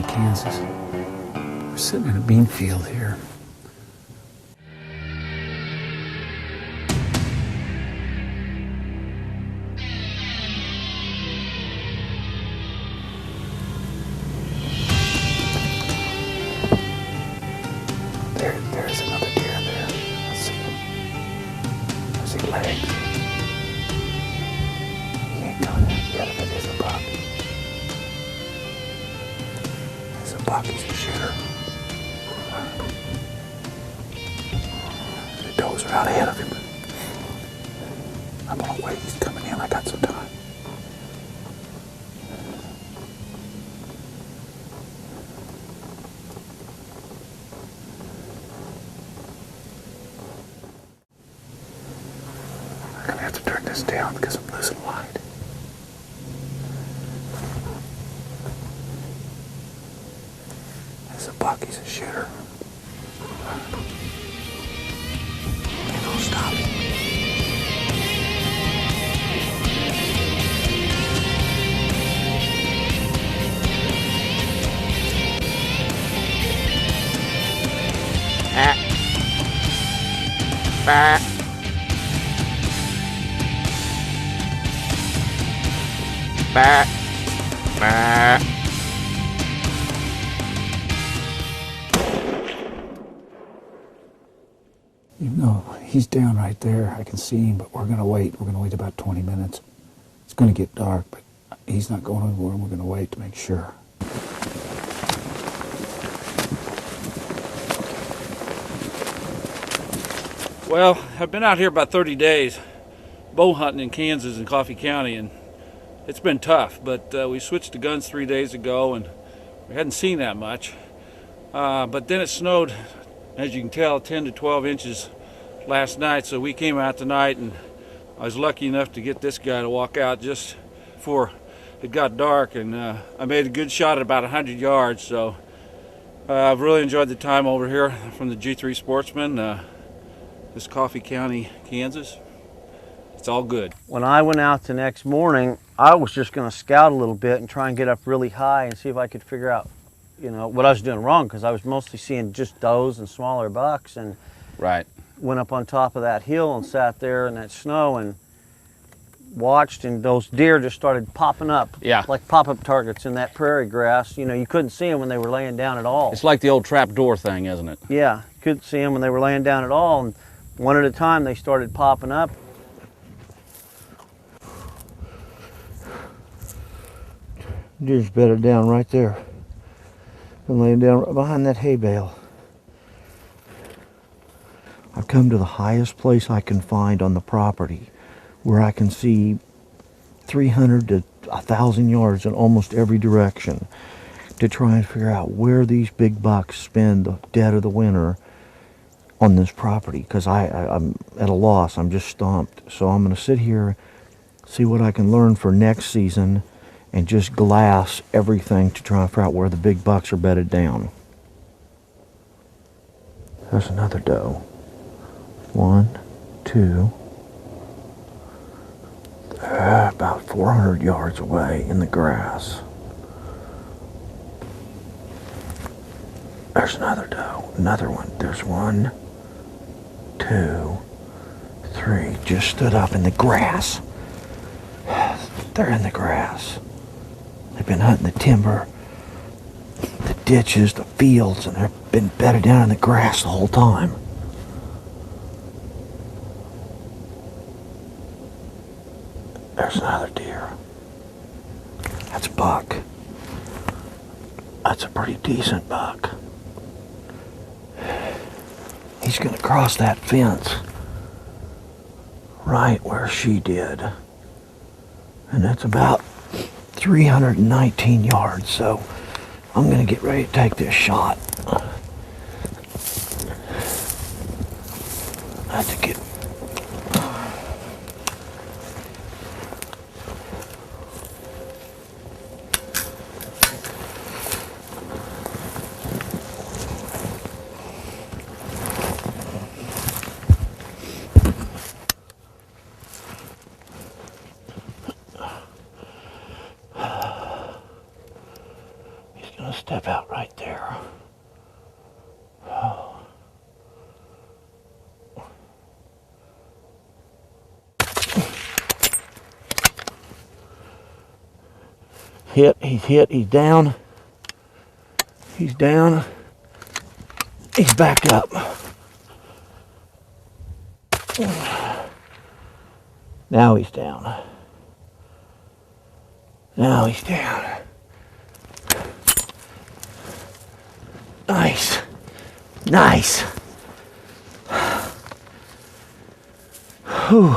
Kansas. We're sitting in a bean field here. There's another deer there. Let's see him. I see legs. He ain't coming in yet if it is a buck. It's a buck, he's a shooter. The does are out ahead of him. I'm gonna wait, he's coming in, I got some time. I'm gonna have to turn this down because I'm losing light. There's a buck, he's a shooter. And I'll stop him. Even though he's down right there, I can see him, but we're gonna wait. We're gonna wait about 20 minutes. It's gonna get dark, but he's not going anywhere, and we're gonna wait to make sure. Well, I've been out here about 30 days bow hunting in Kansas and Coffee County, and it's been tough, but we switched to guns 3 days ago and we hadn't seen that much. But then it snowed, as you can tell, 10 to 12 inches last night, so we came out tonight, and I was lucky enough to get this guy to walk out just before it got dark, and I made a good shot at about 100 yards, so I've really enjoyed the time over here from the G3 Sportsman. This Coffee County, Kansas. It's all good. When I went out the next morning, I was just going to scout a little bit and try and get up really high and see if I could figure out, you know, what I was doing wrong, because I was mostly seeing just does and smaller bucks, and Right. went up on top of that hill and sat there in that snow and watched, and those deer just started popping up. Yeah. Like pop-up targets in that prairie grass. You know, you couldn't see them when they were laying down at all. It's like the old trap door thing, isn't it? Yeah, you couldn't see them when they were laying down at all, and one at a time they started popping up. Deer's bedded down right there. Been laying down right behind that hay bale. I've come to the highest place I can find on the property, where I can see 300 to 1,000 yards in almost every direction, to try and figure out where these big bucks spend the dead of the winter on this property, because I'm at a loss. I'm just stumped. So I'm going to sit here, see what I can learn for next season, and just glass everything to try and figure out where the big bucks are bedded down. There's another doe. 1, 2, about 400 yards away in the grass. There's another doe, another one. There's 1, 2, 3, just stood up in the grass. They're in the grass. They've been hunting the timber, the ditches, the fields, and they've been bedded down in the grass the whole time. There's another deer. That's a buck. That's a pretty decent buck. He's gonna cross that fence right where she did. And that's about 319 yards, so I'm gonna get ready to take this shot. I have to get step out right there. Hit, he's down. He's down. He's back up. Now he's down. Now he's down. Nice. Nice. Whew.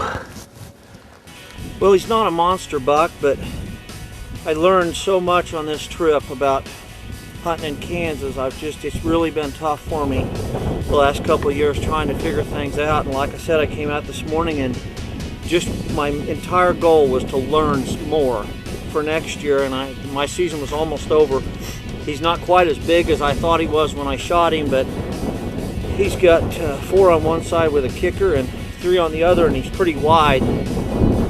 Well, he's not a monster buck, but I learned so much on this trip about hunting in Kansas. It's really been tough for me the last couple of years trying to figure things out. And like I said, I came out this morning and just my entire goal was to learn more for next year. And my season was almost over. He's not quite as big as I thought he was when I shot him, but he's got 4 on one side with a kicker and 3 on the other, and he's pretty wide.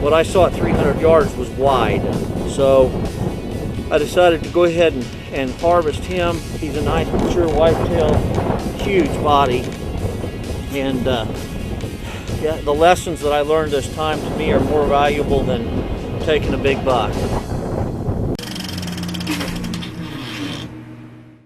What I saw at 300 yards was wide. So I decided to go ahead and harvest him. He's a nice mature whitetail, huge body. And yeah, the lessons that I learned this time to me are more valuable than taking a big buck.